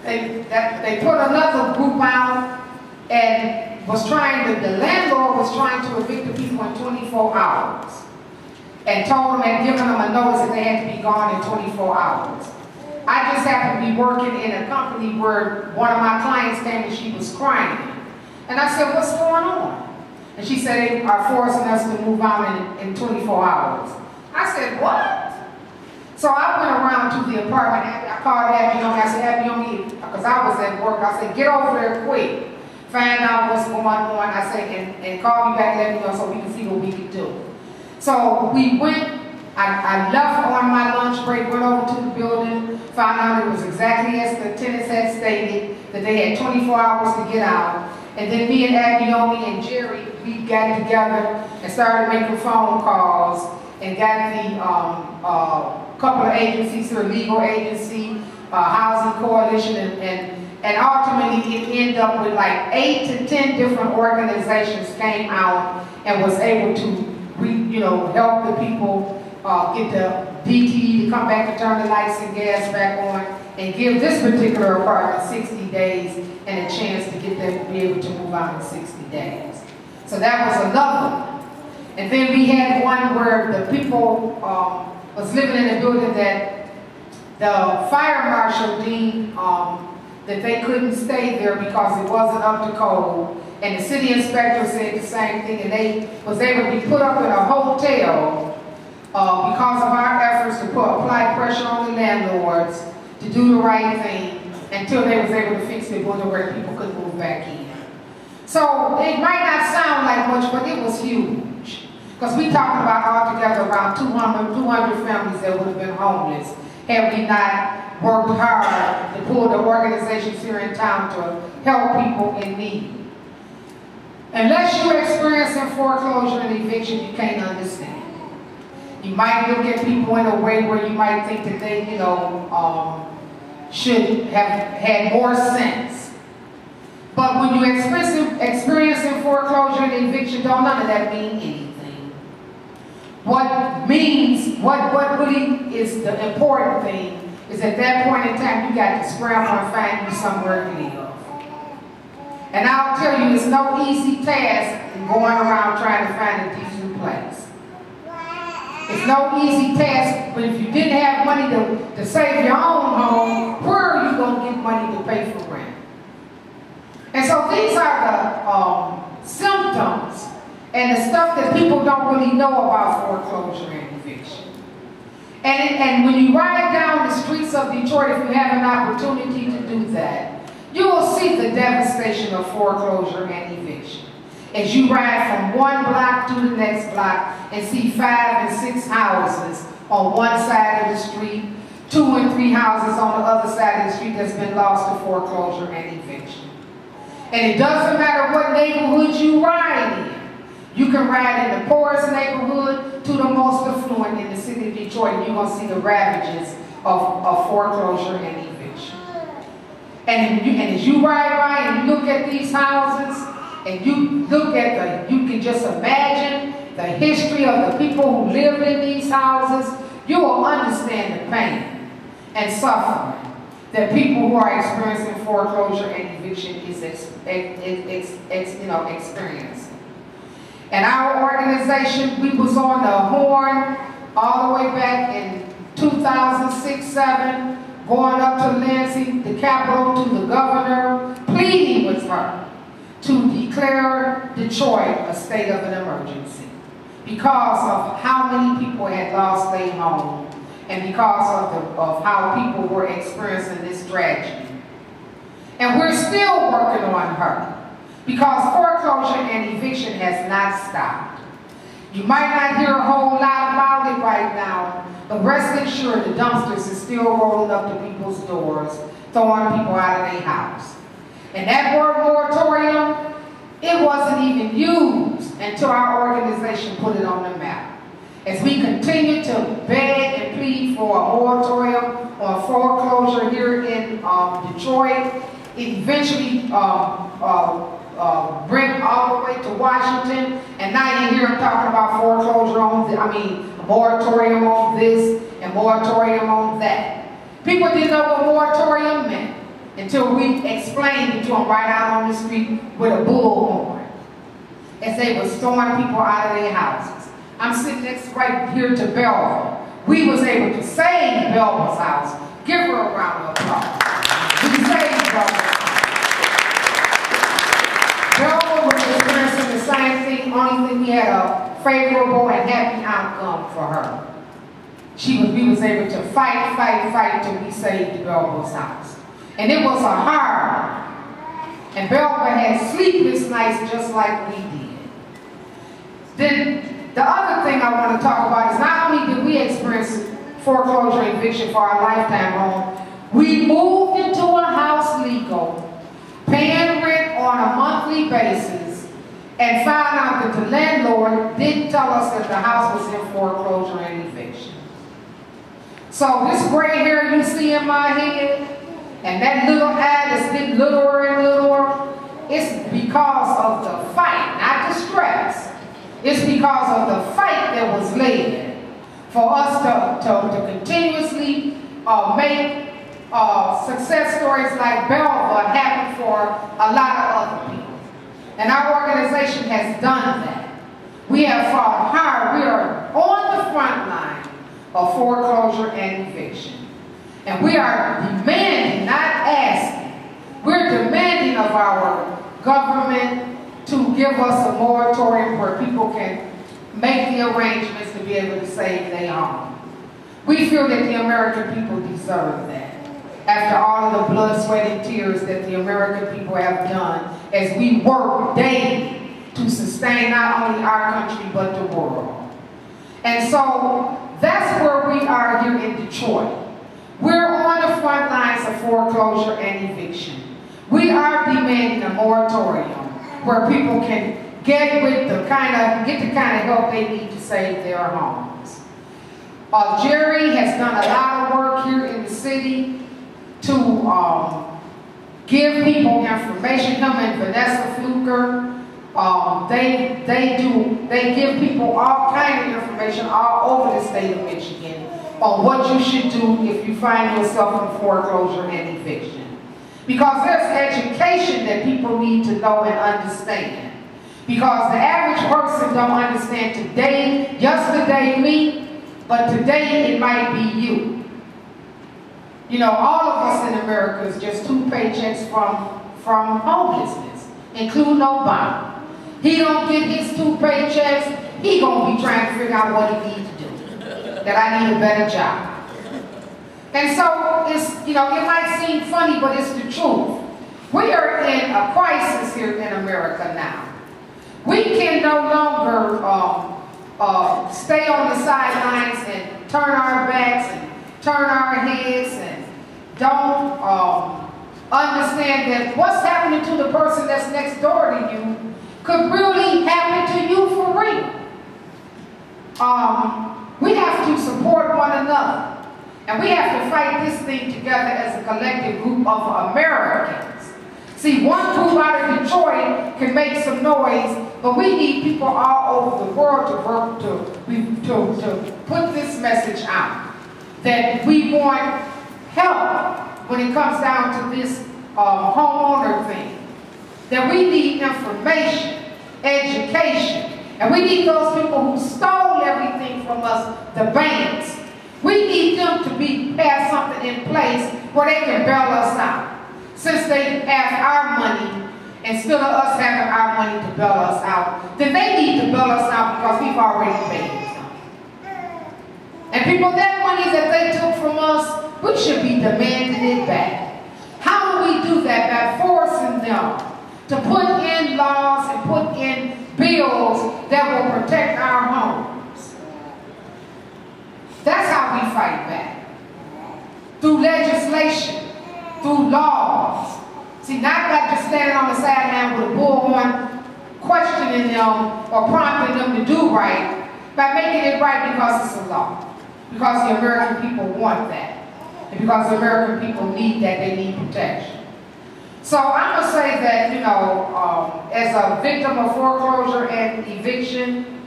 they put another group out and the landlord was trying to evict the people in 24 hours and told them and given them a notice that they had to be gone in 24 hours. I just happened to be working in a company where one of my clients came and she was crying. And I said, what's going on? And she said, they are forcing us to move out in 24 hours. I said, what? So I went around to the apartment. I called Abby on me. I said, Abby on me, because I was at work. I said, get over there quick. Find out what's going on. I said, and call me back, let me know so we can see what we can do. So we went. I left on my lunch break, went over to the building, found out it was exactly as the tenants had stated, that they had 24 hours to get out. And then me and Abby and Jerry, we got together and started making phone calls and got the couple of agencies here, legal agency, housing coalition, and ultimately it ended up with like 8 to 10 different organizations came out and was able to help the people get the DTE to come back and turn the lights and gas back on and give this particular apartment 60 days and a chance to get them to be able to move out in 60 days. So that was another one. And then we had one where the people was living in a building that the fire marshal deemed that they couldn't stay there because it wasn't up to code. And the city inspector said the same thing, and they was able to be put up in a hotel because of our efforts to apply pressure on the landlords to do the right thing until they was able to fix the building where people could move back in. So it might not sound like much, but it was huge. Because we talking about altogether around 200 families that would have been homeless had we not worked hard to pull the organizations here in town to help people in need. Unless you're experiencing foreclosure and eviction, you can't understand. You might look at people in a way where you might think that they, should have had more sense. But when you're experiencing foreclosure and eviction, don't none of that mean anything. What really is the important thing is at that point in time, you got to scramble and find you somewhere to live. And I'll tell you, it's no easy task in going around trying to find a decent place. It's no easy task, but if you didn't have money to save your own home, where are you going to get money to pay for rent? And so these are the symptoms and the stuff that people don't really know about foreclosure and eviction. And when you ride down the streets of Detroit, if you have an opportunity to do that, you will see the devastation of foreclosure and eviction. As you ride from one block to the next block and see 5 and 6 houses on one side of the street, 2 and 3 houses on the other side of the street that's been lost to foreclosure and eviction. And it doesn't matter what neighborhood you ride in. You can ride in the poorest neighborhood to the most affluent in the city of Detroit, and you're going to see the ravages of foreclosure and eviction. And as you ride by and you look at these houses, and you look at you can just imagine the history of the people who live in these houses, you will understand the pain and suffering that people who are experiencing foreclosure and eviction is experiencing. And our organization, we was on the horn all the way back in 2006-07, going up to Lansing, the capital, to the governor, pleading with her to declare Detroit a state of an emergency because of how many people had lost their home and because of how people were experiencing this tragedy. And we're still working on her because foreclosure and eviction has not stopped. You might not hear a whole lot about it right now, but rest assured the dumpsters is still rolling up to people's doors, throwing people out of their house. And that word moratorium, it wasn't even used until our organization put it on the map. As we continue to beg and plead for a moratorium on foreclosure here in Detroit, it eventually went all the way to Washington, and now you hear them talking about foreclosure on, a moratorium on this and moratorium on that. People didn't know what moratorium meant. until we explained it to them right out on the street with a bullhorn as they were storming people out of their houses. I'm sitting next right here to Belva. We was able to save Belva's house. Give her a round of applause. We saved Belva's house. Belva was experiencing the same thing, only thing we had a favorable and happy outcome for her. We was able to fight till we saved Belva's house. And it was a hard. And Belva had sleepless nights just like we did. Then the other thing I want to talk about is not only did we experience foreclosure and eviction for our lifetime home, we moved into a house legal, paying rent on a monthly basis, and found out that the landlord didn't tell us that the house was in foreclosure and eviction. So this gray hair you see in my head, and that little eye that's getting littler and littler, it's because of the fight, not the stress. It's because of the fight that was led for us to continuously make success stories like Belva happen for a lot of other people. And our organization has done that. We have fought hard. We are on the front line of foreclosure and eviction. And we are demanding, not asking, we're demanding of our government to give us a moratorium where people can make the arrangements to be able to save their home. We feel that the American people deserve that. After all of the blood, sweat, and tears that the American people have done as we work daily to sustain not only our country but the world. And so that's where we are here in Detroit. We're on the front lines of foreclosure and eviction. We are demanding a moratorium where people can get the kind of help they need to save their homes. Jerry has done a lot of work here in the city to give people information. Him and Vanessa Fluker, they give people all kind of information all over the state of Michigan on what you should do if you find yourself in foreclosure and eviction. Because there's education that people need to know and understand. Because the average person don't understand today, yesterday me, but today it might be you. You know, all of us in America is just 2 paychecks from homelessness, including Obama. He don't get his 2 paychecks, he gonna be trying to figure out what he needs to do. That I need a better job. And so it's, you know, it might seem funny, but it's the truth. We are in a crisis here in America now. We can no longer stay on the sidelines and turn our backs and turn our heads and don't understand that what's happening to the person that's next door to you could really happen to you for real. We have to support one another. And we have to fight this thing together as a collective group of Americans. See, one group out of Detroit can make some noise, but we need people all over the world to work to put this message out. That we want help when it comes down to this homeowner thing. That we need information, education, and we need those people who stole everything from us, the banks. We need them to have something in place where they can bail us out. Since they have our money, instead of us having our money to bail us out, then they need to bail us out because we've already paid something. And people, that money that they took from us, we should be demanding it back. How do we do that? By forcing them to put in laws and put in bills that will protect our homes. That's how we fight back. Through legislation, through laws. See, not by just standing on the sideline with a bullhorn, questioning them or prompting them to do right, by making it right because it's a law. Because the American people want that. And because the American people need that, they need protection. So I'm going to say that, you know, as a victim of foreclosure and eviction,